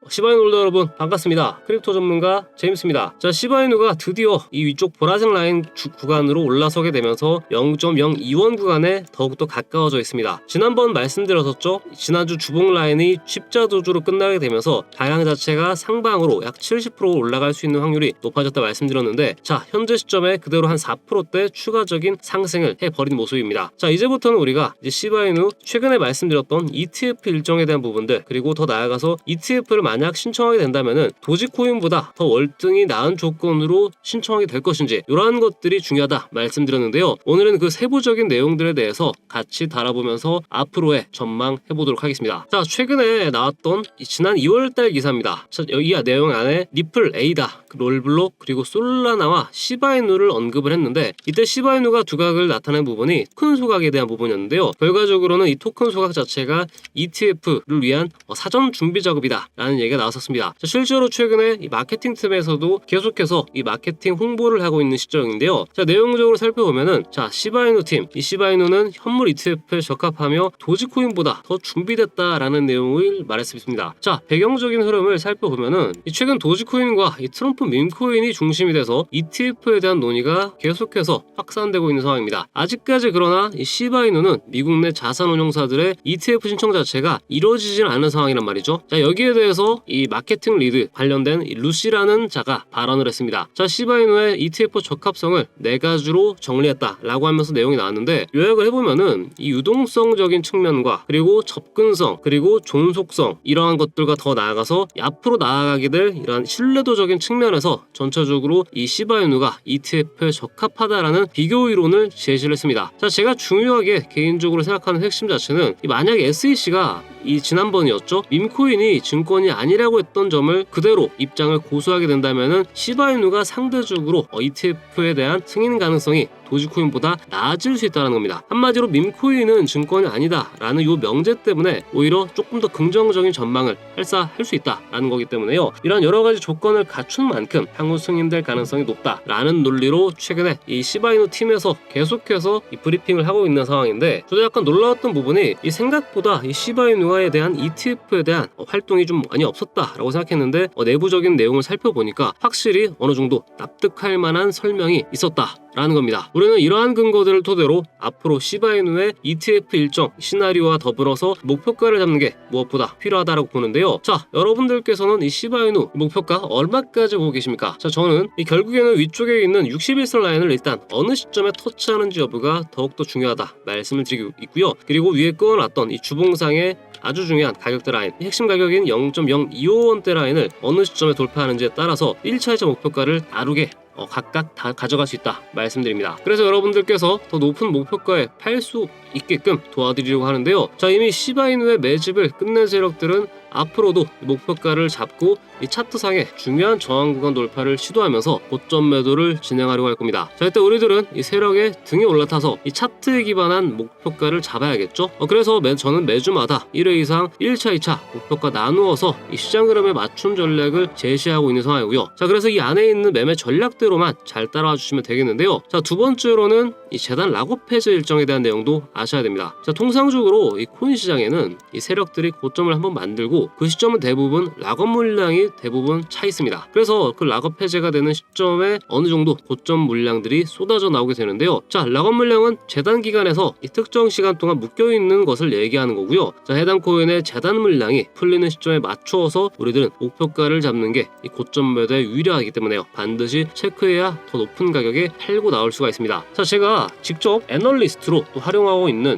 시바이누 홀더 여러분 반갑습니다. 크립토 전문가 제임스입니다. 자, 시바이누가 드디어 이 위쪽 보라색 라인 구간으로 올라서게 되면서 0.02원 구간에 더욱더 가까워져 있습니다. 지난번 말씀드렸었죠. 지난주 주봉 라인이 십자도주로 끝나게 되면서 방향 자체가 상방으로 약 70% 올라갈 수 있는 확률이 높아졌다 말씀드렸는데, 자, 현재 시점에 그대로 한 4%대 추가적인 상승을 해버린 모습입니다. 자, 이제부터는 우리가 이제 시바이누 최근에 말씀드렸던 ETF 일정에 대한 부분들, 그리고 더 나아가서 ETF를 만약 신청하게 된다면은 도지코인보다 더 월등히 나은 조건으로 신청하게 될 것인지, 이러한 것들이 중요하다 말씀드렸는데요. 오늘은 그 세부적인 내용들에 대해서 같이 달아보면서 앞으로의 전망해보도록 하겠습니다. 자, 최근에 나왔던 지난 2월달 기사입니다. 자, 이 내용 안에 리플, 에이다, 롤블록, 그리고 솔라나와 시바이누를 언급을 했는데, 이때 시바이누가 두각을 나타낸 부분이 토큰 소각에 대한 부분이었는데요. 결과적으로는 이 토큰 소각 자체가 ETF를 위한 사전 준비 작업이다 라는 얘기가 나왔었습니다. 자, 실제로 최근에 이 마케팅 틈에서도 계속해서 이 마케팅 홍보를 하고 있는 시점인데요. 자, 내용적으로 살펴보면은, 자, 시바이누 팀, 이 시바이누는 현물 ETF에 적합하며 도지코인보다 더 준비됐다라는 내용을 말했습니다. 자, 배경적인 흐름을 살펴보면은 최근 도지코인과 이 트럼프 밈코인이 중심이 돼서 ETF에 대한 논의가 계속해서 확산되고 있는 상황입니다. 아직까지 그러나 이 시바이누는 미국 내 자산운용사들의 ETF 신청 자체가 이루어지지는 않은 상황이란 말이죠. 자, 여기에 대해서 이 마케팅 리드 관련된 이 루시라는 자가 발언을 했습니다. 자, 시바이누의 ETF 적합성을 4가지로 정리했다라고 하면서 내용이 나왔는데, 요약을 해보면은 이 유동성적인 측면과 그리고 접근성, 그리고 존속성, 이러한 것들과 더 나아가서 앞으로 나아가게 될 이러한 신뢰도적인 측면에서 전체적으로 이 시바이누가 ETF에 적합하다라는 비교 이론을 제시를 했습니다. 자, 제가 중요하게 개인적으로 생각하는 핵심 자체는, 만약에 SEC가 이 지난번이었죠, 밈코인이 증권이 아니라고 했던 점을 그대로 입장을 고수하게 된다면은 시바이누가 상대적으로 ETF에 대한 승인 가능성이 도지코인보다 나아질 수 있다는 겁니다. 한마디로 밈코인은 증권이 아니다 라는 요 명제 때문에 오히려 조금 더 긍정적인 전망을 발사할 수 있다라는 거기 때문에요. 이런 여러 가지 조건을 갖춘 만큼 향후 승인될 가능성이 높다라는 논리로 최근에 이 시바이누 팀에서 계속해서 이 브리핑을 하고 있는 상황인데, 저도 약간 놀라웠던 부분이, 이 생각보다 이 시바이누에 대한 ETF에 대한 활동이 좀 많이 없었다라고 생각했는데, 내부적인 내용을 살펴보니까 확실히 어느 정도 납득할 만한 설명이 있었다라는 겁니다. 우리는 이러한 근거들을 토대로 앞으로 시바이누의 ETF 일정 시나리오와 더불어서 목표가를 잡는 게 무엇보다 필요하다고 보는데요. 자, 여러분들께서는 이 시바이누 목표가 얼마까지 보고 계십니까? 자, 저는 결국에는 위쪽에 있는 61선 라인을 일단 어느 시점에 터치하는지 여부가 더욱더 중요하다 말씀을 드리고 있고요. 그리고 위에 끄어놨던 이 주봉상의 아주 중요한 가격대 라인, 핵심 가격인 0.0255원대 라인을 어느 시점에 돌파하는지에 따라서 1차이자 목표가를 다르게 각각 다 가져갈 수 있다 말씀드립니다. 그래서 여러분들께서 더 높은 목표가에 팔 수 있게끔 도와드리려고 하는데요. 자, 이미 시바이누의 매집을 끝낸 세력들은 앞으로도 목표가를 잡고 이 차트상의 중요한 저항 구간 돌파를 시도하면서 고점 매도를 진행하려고 할 겁니다. 자, 이때 우리들은 이 세력의 등에 올라타서 이 차트에 기반한 목표가를 잡아야겠죠. 그래서 저는 매주마다 1회 이상 1차, 2차 목표가 나누어서 이 시장 흐름에 맞춘 전략을 제시하고 있는 상황이고요. 자, 그래서 이 안에 있는 매매 전략대로만 잘 따라와 주시면 되겠는데요. 자, 두 번째로는 이 재단 락업 해제 일정에 대한 내용도 아셔야 됩니다. 자, 통상적으로 이 코인 시장에는 이 세력들이 고점을 한번 만들고 그 시점은 대부분 락업 물량이 대부분 차 있습니다. 그래서 그 락업 해제가 되는 시점에 어느 정도 고점 물량들이 쏟아져 나오게 되는데요. 자, 락업 물량은 재단 기간에서 이 특정 시간 동안 묶여 있는 것을 얘기하는 거고요. 자, 해당 코인의 재단 물량이 풀리는 시점에 맞추어서 우리들은 목표가를 잡는 게 이 고점 매도에 유리하기 때문에요. 반드시 체크해야 더 높은 가격에 팔고 나올 수가 있습니다. 자, 제가 직접 애널리스트로 또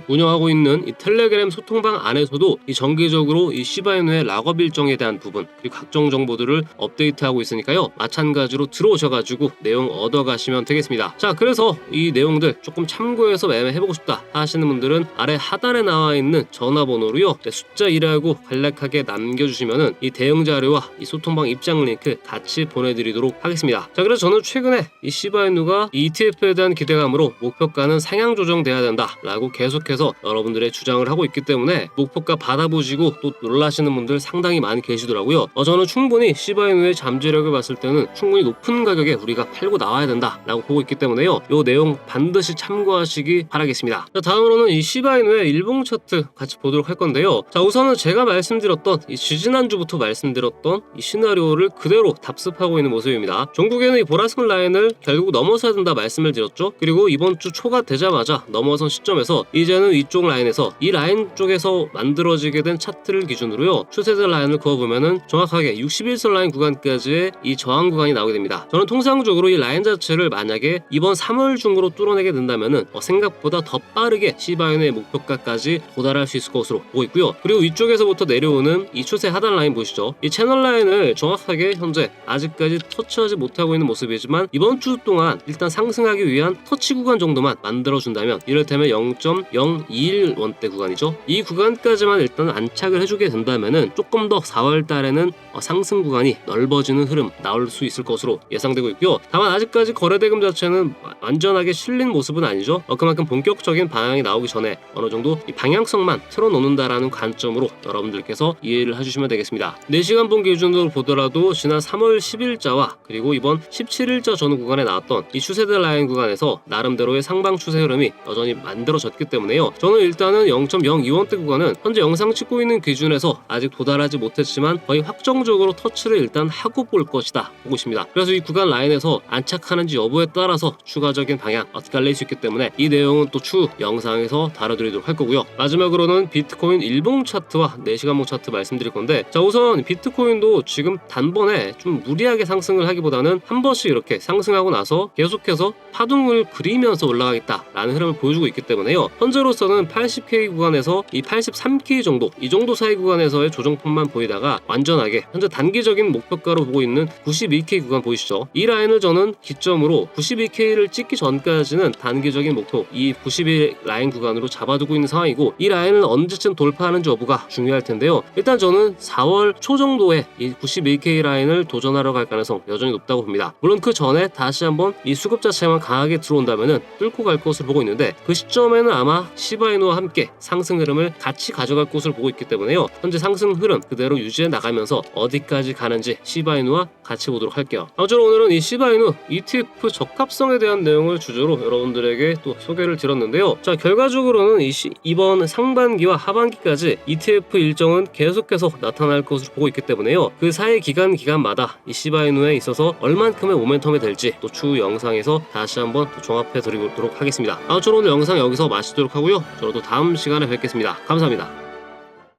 운영하고 있는 이 텔레그램 소통방 안에서도 이 정기적으로 이 시바이누의 락업 일정에 대한 부분, 그리고 각종 정보들을 업데이트하고 있으니까요. 마찬가지로 들어오셔가지고 내용 얻어가시면 되겠습니다. 자, 그래서 이 내용들 조금 참고해서 매매해보고 싶다 하시는 분들은 아래 하단에 나와 있는 전화번호로요, 숫자 1하고 간략하게 남겨주시면은 이 대응 자료와 이 소통방 입장 링크 같이 보내드리도록 하겠습니다. 자, 그래서 저는 최근에 이 시바이누가 이 ETF에 대한 기대감으로 목표가는 상향 조정돼야 된다라고 계속해서 여러분들의 주장을 하고 있기 때문에 목표가 받아보시고 또 놀라시는 분들 상당히 많이 계시더라고요. 저는 충분히 시바이누의 잠재력을 봤을 때는 충분히 높은 가격에 우리가 팔고 나와야 된다라고 보고 있기 때문에요. 이 내용 반드시 참고하시기 바라겠습니다. 자, 다음으로는 이 시바이누의 일봉 차트 같이 보도록 할 건데요. 자, 우선은 제가 말씀드렸던 이 지지난주부터 말씀드렸던 이 시나리오를 그대로 답습하고 있는 모습입니다. 종국에는 이 보라색 라인을 결국 넘어서야 된다 말씀을 드렸죠. 그리고 이번 주 초가 되자마자 넘어선 시점에서 이제는 위쪽 라인에서 이 라인 쪽에서 만들어지게 된 차트를 기준으로요, 추세대 라인을 그어보면은 정확하게 61선 라인 구간까지의 이 저항 구간이 나오게 됩니다. 저는 통상적으로 이 라인 자체를 만약에 이번 3월 중으로 뚫어내게 된다면은 생각보다 더 빠르게 시바이누의 목표가까지 도달할 수 있을 것으로 보고 있고요. 그리고 위쪽에서부터 내려오는 이 추세 하단 라인 보시죠. 이 채널 라인을 정확하게 현재 아직까지 터치하지 못하고 있는 모습이지만 이번 주 동안 일단 상승하기 위한 터치 구간 정도만 만들어준다면, 이를테면 0.021원대 구간이죠. 이 구간까지만 일단 안착을 해주게 된다면은 조금 더 4월 달에는 상승 구간이 넓어지는 흐름 나올 수 있을 것으로 예상되고 있고요. 다만 아직까지 거래대금 자체는 완전하게 실린 모습은 아니죠. 그만큼 본격적인 방향이 나오기 전에 어느 정도 이 방향성만 틀어놓는다라는 관점으로 여러분들께서 이해를 해주시면 되겠습니다. 4시간 본 기준으로 보더라도 지난 3월 10일자와 그리고 이번 17일자 전후 구간에 나왔던 이 추세대 라인 구간에서 나름대로의 상방 추세 흐름이 여전히 만들어졌기 때문에요. 저는 일단은 0.02원대 구간은 현재 영상 찍고 있는 기준에서 아직 도달하지 못했지만 거의 확정적으로 터치를 일단 하고 볼 것이다 보고 있습니다. 그래서 이 구간 라인에서 안착하는지 여부에 따라서 추가적인 방향 어떻게 알릴 수 있기 때문에 이 내용은 또 추후 영상에서 다뤄드리도록 할 거고요. 마지막으로는 비트코인 일봉 차트와 4시간봉 차트 말씀드릴 건데, 자, 우선 비트코인도 지금 단번에 좀 무리하게 상승을 하기보다는 한 번씩 이렇게 상승하고 나서 계속해서 파동을 그리면서 올라가겠다라는 흐름을 보여주고 있기 때문에요. 현재로서는 80K 구간에서 이 83K 정도, 이 정도 사이 구간에서의 조정폭만 보이다가 완전하게 현재 단기적인 목표가로 보고 있는 92K 구간 보이시죠? 이 라인을 저는 기점으로 92K를 찍기 전까지는 단기적인 목표, 이 92 라인 구간으로 잡아두고 있는 상황이고, 이 라인을 언제쯤 돌파하는지 여부가 중요할 텐데요. 일단 저는 4월 초 정도에 이 92K 라인을 도전하러 갈 가능성 여전히 높다고 봅니다. 물론 그 전에 다시 한번 이 수급 자체만 강하게 들어온다면은 뚫고 갈 것으로 보고 있는데, 그 시점에는 아마 시바이누와 함께 상승 흐름을 같이 가져갈 것으로 보고 있기 때문에요. 현재 상승 흐름 그대로 유지해 나가면서 어디까지 가는지 시바이누와 같이 보도록 할게요. 아무쪼록 오늘은 이 시바이누 ETF 적합성에 대한 내용을 주제로 여러분들에게 또 소개를 드렸는데요. 자, 결과적으로는 이번 상반기와 하반기까지 ETF 일정은 계속해서 나타날 것으로 보고 있기 때문에요. 그 사이 기간마다 이 시바이누에 있어서 얼만큼의 모멘텀이 될지 또 추후 영상에서 다시 한번 또 종합해 드리도록 하겠습니다. 아무쪼록 오늘 영상 여기서 마치도록 하고요. 저는 또 다음 시간에 뵙겠습니다. 감사합니다.